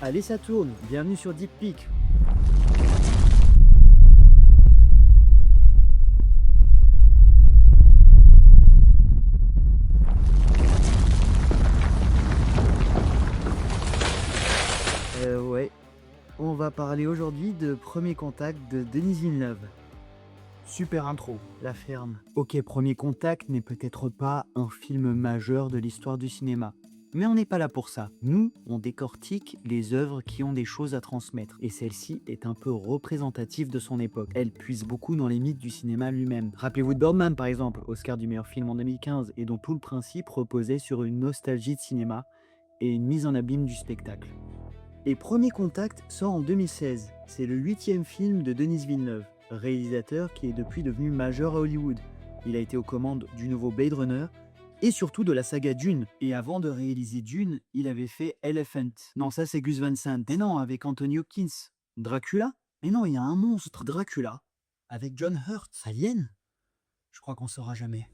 Allez, ça tourne. Bienvenue sur Deep Peak. Ouais. On va parler aujourd'hui de Premier Contact de Denis Villeneuve. Super intro, la ferme. Ok, Premier Contact n'est peut-être pas un film majeur de l'histoire du cinéma. Mais on n'est pas là pour ça. Nous, on décortique les œuvres qui ont des choses à transmettre. Et celle-ci est un peu représentative de son époque. Elle puise beaucoup dans les mythes du cinéma lui-même. Rappelez-vous de Birdman par exemple, Oscar du meilleur film en 2015, et dont tout le principe reposait sur une nostalgie de cinéma et une mise en abîme du spectacle. Et Premier Contact sort en 2016. C'est le 8e film de Denis Villeneuve, réalisateur qui est depuis devenu majeur à Hollywood. Il a été aux commandes du nouveau Blade Runner et surtout de la saga Dune. Et avant de réaliser Dune, il avait fait Elephant. Non, ça c'est Gus Van Sant. Mais non, avec Anthony Hopkins. Dracula? Mais non, il y a un monstre, Dracula. Avec John Hurt. Alien? Je crois qu'on saura jamais.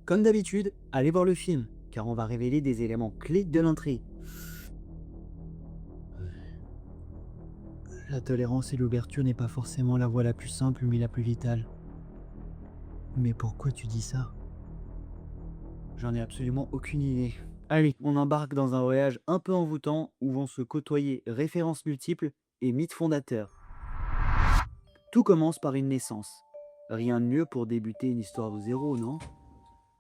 Comme d'habitude, allez voir le film, car on va révéler des éléments clés de l'intrigue. La tolérance et l'ouverture n'est pas forcément la voie la plus simple mais la plus vitale. Mais pourquoi tu dis ça? J'en ai absolument aucune idée. Allez, on embarque dans un voyage un peu envoûtant où vont se côtoyer références multiples et mythes fondateurs. Tout commence par une naissance. Rien de mieux pour débuter une histoire de zéro, non?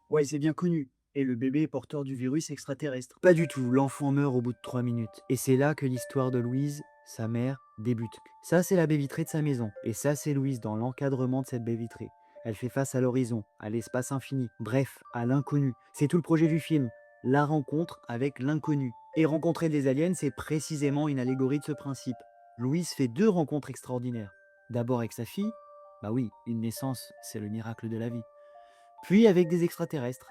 Ouais, c'est bien connu. Et le bébé est porteur du virus extraterrestre. Pas du tout, l'enfant meurt au bout de 3 minutes. Et c'est là que l'histoire de Louise, sa mère, débute. Ça, c'est la baie vitrée de sa maison. Et ça, c'est Louise dans l'encadrement de cette baie vitrée. Elle fait face à l'horizon, à l'espace infini, bref, à l'inconnu. C'est tout le projet du film, la rencontre avec l'inconnu. Et rencontrer des aliens, c'est précisément une allégorie de ce principe. Louise fait 2 rencontres extraordinaires. D'abord avec sa fille, bah oui, une naissance, c'est le miracle de la vie. Puis avec des extraterrestres.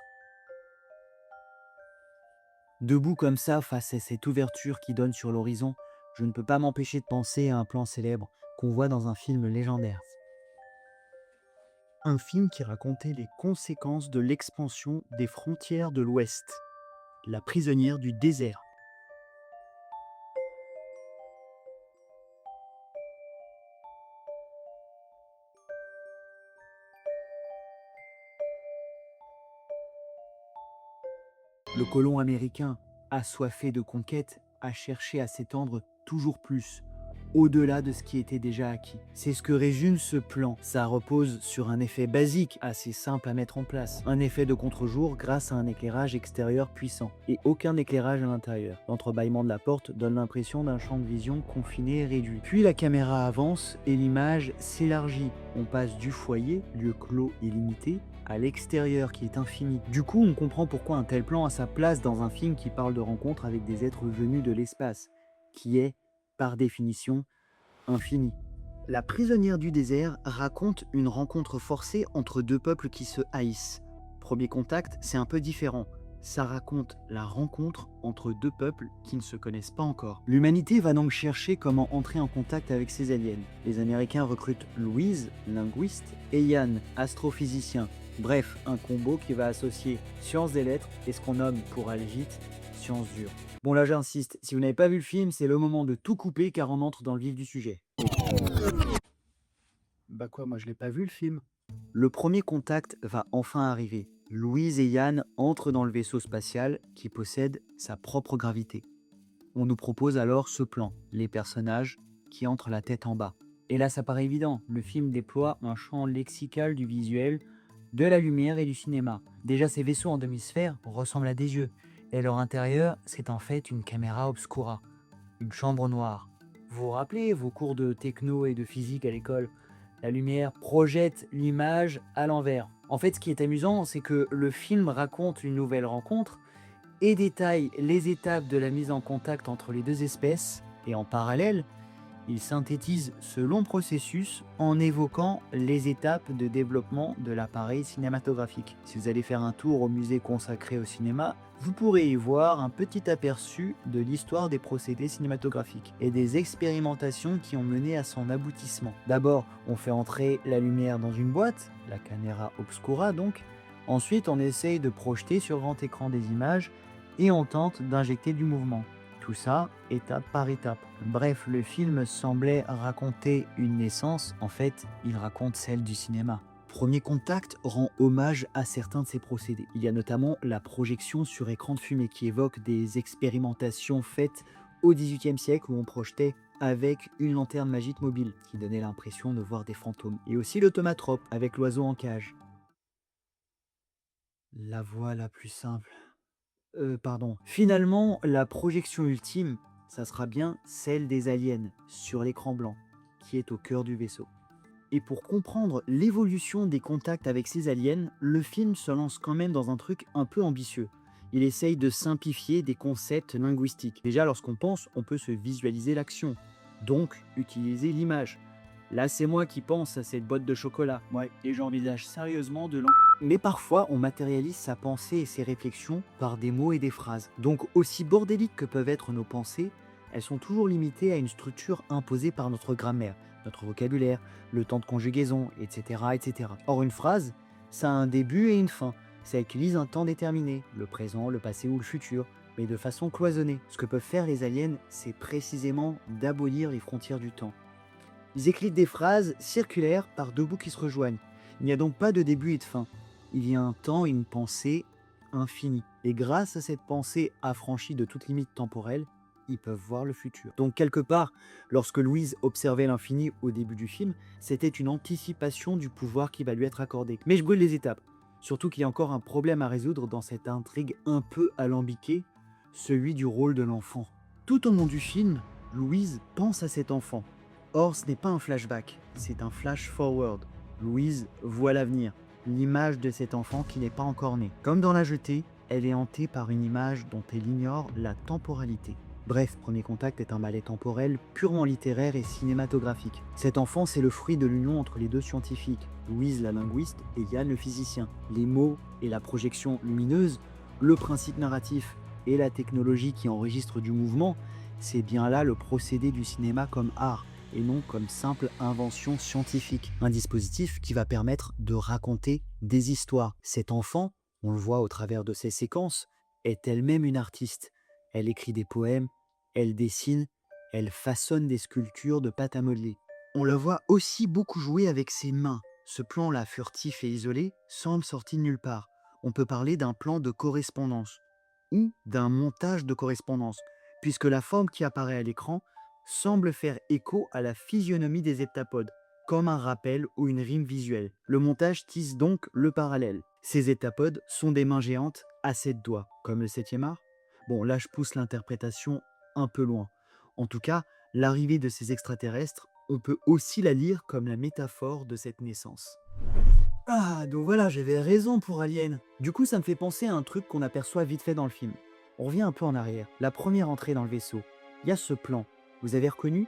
Debout comme ça, face à cette ouverture qui donne sur l'horizon, je ne peux pas m'empêcher de penser à un plan célèbre qu'on voit dans un film légendaire. Un film qui racontait les conséquences de l'expansion des frontières de l'Ouest, La prisonnière du désert. Le colon américain, assoiffé de conquête, a cherché à s'étendre toujours plus, au-delà de ce qui était déjà acquis. C'est ce que résume ce plan. Ça repose sur un effet basique, assez simple à mettre en place. Un effet de contre-jour grâce à un éclairage extérieur puissant, et aucun éclairage à l'intérieur. L'entrebâillement de la porte donne l'impression d'un champ de vision confiné et réduit. Puis la caméra avance et l'image s'élargit. On passe du foyer, lieu clos et limité, à l'extérieur qui est infini. Du coup, on comprend pourquoi un tel plan a sa place dans un film qui parle de rencontres avec des êtres venus de l'espace, qui est, par définition, infini. La prisonnière du désert raconte une rencontre forcée entre 2 peuples qui se haïssent. Premier Contact, c'est un peu différent. Ça raconte la rencontre entre 2 peuples qui ne se connaissent pas encore. L'humanité va donc chercher comment entrer en contact avec ces aliens. Les Américains recrutent Louise, linguiste, et Yann, astrophysicien. Bref, un combo qui va associer sciences des lettres et ce qu'on nomme, pour aller vite, sciences dures. Bon là j'insiste, si vous n'avez pas vu le film, c'est le moment de tout couper car on entre dans le vif du sujet. Bah quoi, moi je l'ai pas vu le film. Le Premier Contact va enfin arriver. Louise et Yann entrent dans le vaisseau spatial qui possède sa propre gravité. On nous propose alors ce plan, les personnages qui entrent la tête en bas. Et là ça paraît évident, le film déploie un champ lexical du visuel, de la lumière et du cinéma. Déjà ces vaisseaux en demi-sphère ressemblent à des yeux, et leur intérieur c'est en fait une caméra obscura, une chambre noire. Vous vous rappelez vos cours de techno et de physique à l'école? La lumière projette l'image à l'envers. En fait, ce qui est amusant, c'est que le film raconte une nouvelle rencontre et détaille les étapes de la mise en contact entre les 2 espèces, et en parallèle, il synthétise ce long processus en évoquant les étapes de développement de l'appareil cinématographique. Si vous allez faire un tour au musée consacré au cinéma, vous pourrez y voir un petit aperçu de l'histoire des procédés cinématographiques et des expérimentations qui ont mené à son aboutissement. D'abord, on fait entrer la lumière dans une boîte, la camera obscura donc. Ensuite, on essaye de projeter sur grand écran des images et on tente d'injecter du mouvement. Tout ça, étape par étape. Bref, le film semblait raconter une naissance, en fait, il raconte celle du cinéma. Premier Contact rend hommage à certains de ces procédés. Il y a notamment la projection sur écran de fumée qui évoque des expérimentations faites au XVIIIe siècle où on projetait avec une lanterne magique mobile qui donnait l'impression de voir des fantômes. Et aussi l'automatrope avec l'oiseau en cage. La voie la plus simple. Pardon. Finalement, la projection ultime, ça sera bien celle des aliens sur l'écran blanc, qui est au cœur du vaisseau. Et pour comprendre l'évolution des contacts avec ces aliens, le film se lance quand même dans un truc un peu ambitieux. Il essaye de simplifier des concepts linguistiques. Déjà, lorsqu'on pense, on peut se visualiser l'action, donc utiliser l'image. Là, c'est moi qui pense à cette boîte de chocolat. Ouais, et j'envisage sérieusement de mais parfois, on matérialise sa pensée et ses réflexions par des mots et des phrases. Donc, aussi bordéliques que peuvent être nos pensées, elles sont toujours limitées à une structure imposée par notre grammaire, notre vocabulaire, le temps de conjugaison, etc., etc. Or, une phrase, ça a un début et une fin. Ça utilise un temps déterminé, le présent, le passé ou le futur, mais de façon cloisonnée. Ce que peuvent faire les aliens, c'est précisément d'abolir les frontières du temps. Ils écrivent des phrases circulaires par deux bouts qui se rejoignent. Il n'y a donc pas de début et de fin. Il y a un temps et une pensée infinie. Et grâce à cette pensée affranchie de toute limite temporelle, ils peuvent voir le futur. Donc quelque part, lorsque Louise observait l'infini au début du film, c'était une anticipation du pouvoir qui va lui être accordé. Mais je brûle les étapes. Surtout qu'il y a encore un problème à résoudre dans cette intrigue un peu alambiquée, celui du rôle de l'enfant. Tout au long du film, Louise pense à cet enfant. Or, ce n'est pas un flashback, c'est un flash forward. Louise voit l'avenir, l'image de cet enfant qui n'est pas encore né. Comme dans La Jetée, elle est hantée par une image dont elle ignore la temporalité. Bref, Premier Contact est un ballet temporel purement littéraire et cinématographique. Cet enfant, c'est le fruit de l'union entre les deux scientifiques, Louise la linguiste et Yann le physicien. Les mots et la projection lumineuse, le principe narratif et la technologie qui enregistre du mouvement, c'est bien là le procédé du cinéma comme art, et non comme simple invention scientifique. Un dispositif qui va permettre de raconter des histoires. Cet enfant, on le voit au travers de ses séquences, est elle-même une artiste. Elle écrit des poèmes, elle dessine, elle façonne des sculptures de pâte à modeler. On la voit aussi beaucoup jouer avec ses mains. Ce plan-là, furtif et isolé, semble sorti de nulle part. On peut parler d'un plan de correspondance ou d'un montage de correspondance, puisque la forme qui apparaît à l'écran semble faire écho à la physionomie des heptapodes, comme un rappel ou une rime visuelle. Le montage tisse donc le parallèle. Ces heptapodes sont des mains géantes à 7 doigts, comme le 7e art. Bon, là je pousse l'interprétation un peu loin. En tout cas, l'arrivée de ces extraterrestres, on peut aussi la lire comme la métaphore de cette naissance. Ah, donc voilà, j'avais raison pour Alien. Du coup, ça me fait penser à un truc qu'on aperçoit vite fait dans le film. On revient un peu en arrière. La première entrée dans le vaisseau. Il y a ce plan. Vous avez reconnu?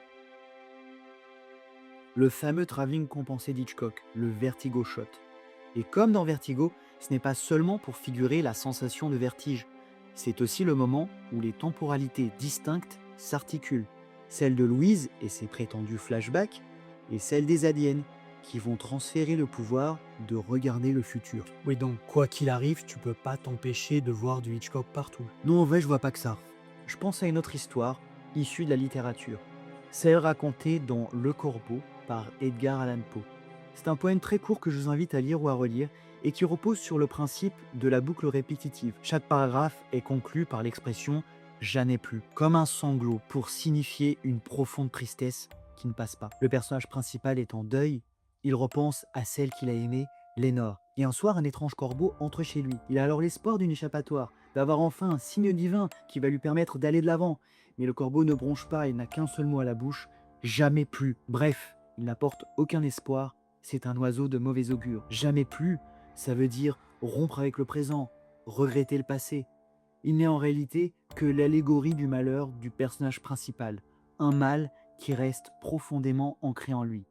Le fameux travelling compensé d'Hitchcock, le vertigo shot. Et comme dans Vertigo, ce n'est pas seulement pour figurer la sensation de vertige. C'est aussi le moment où les temporalités distinctes s'articulent. Celle de Louise et ses prétendus flashbacks, et celle des aliens, qui vont transférer le pouvoir de regarder le futur. Oui, donc quoi qu'il arrive, tu peux pas t'empêcher de voir du Hitchcock partout. Non, en vrai, je vois pas que ça. Je pense à une autre histoire, issue de la littérature. Celle racontée dans Le Corbeau par Edgar Allan Poe. C'est un poème très court que je vous invite à lire ou à relire et qui repose sur le principe de la boucle répétitive. Chaque paragraphe est conclu par l'expression « jamais plus », comme un sanglot pour signifier une profonde tristesse qui ne passe pas. Le personnage principal est en deuil, il repense à celle qu'il a aimée, Lénore. Et un soir, un étrange corbeau entre chez lui. Il a alors l'espoir d'une échappatoire, d'avoir enfin un signe divin qui va lui permettre d'aller de l'avant. Mais le corbeau ne bronche pas, il n'a qu'un seul mot à la bouche, jamais plus. Bref, il n'apporte aucun espoir, c'est un oiseau de mauvais augure. Jamais plus, ça veut dire rompre avec le présent, regretter le passé. Il n'est en réalité que l'allégorie du malheur du personnage principal, un mal qui reste profondément ancré en lui.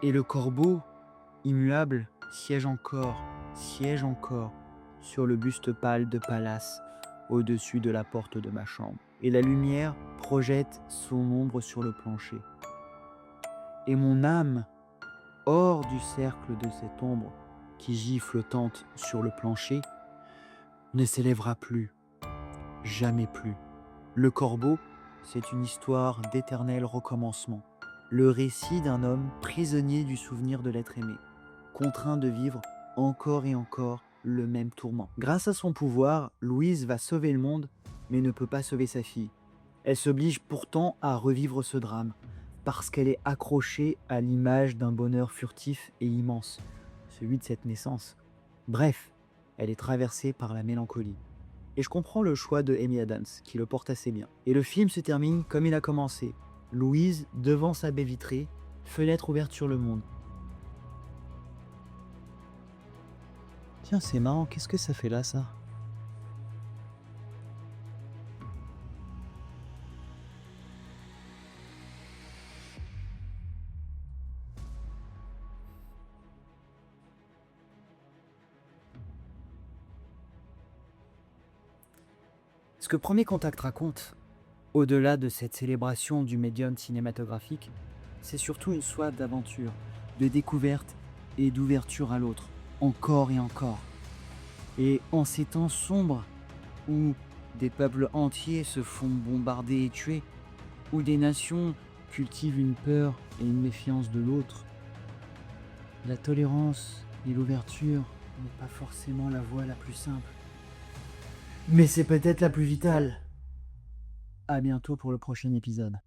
Et le corbeau, immuable, siège encore, sur le buste pâle de Pallas, au-dessus de la porte de ma chambre. Et la lumière projette son ombre sur le plancher. Et mon âme, hors du cercle de cette ombre qui gît flottante sur le plancher, ne s'élèvera plus, jamais plus. Le corbeau, c'est une histoire d'éternel recommencement. Le récit d'un homme prisonnier du souvenir de l'être aimé, contraint de vivre encore et encore le même tourment. Grâce à son pouvoir, Louise va sauver le monde, mais ne peut pas sauver sa fille. Elle s'oblige pourtant à revivre ce drame, parce qu'elle est accrochée à l'image d'un bonheur furtif et immense, celui de cette naissance. Bref, elle est traversée par la mélancolie. Et je comprends le choix de Amy Adams, qui le porte assez bien. Et le film se termine comme il a commencé. Louise devant sa baie vitrée, fenêtre ouverte sur le monde. Tiens, c'est marrant, qu'est-ce que ça fait là, ça? Ce que Premier Contact raconte, au-delà de cette célébration du médium cinématographique, c'est surtout une soif d'aventure, de découverte et d'ouverture à l'autre, encore et encore. Et en ces temps sombres, où des peuples entiers se font bombarder et tuer, où des nations cultivent une peur et une méfiance de l'autre, la tolérance et l'ouverture n'est pas forcément la voie la plus simple. Mais c'est peut-être la plus vitale. À bientôt pour le prochain épisode.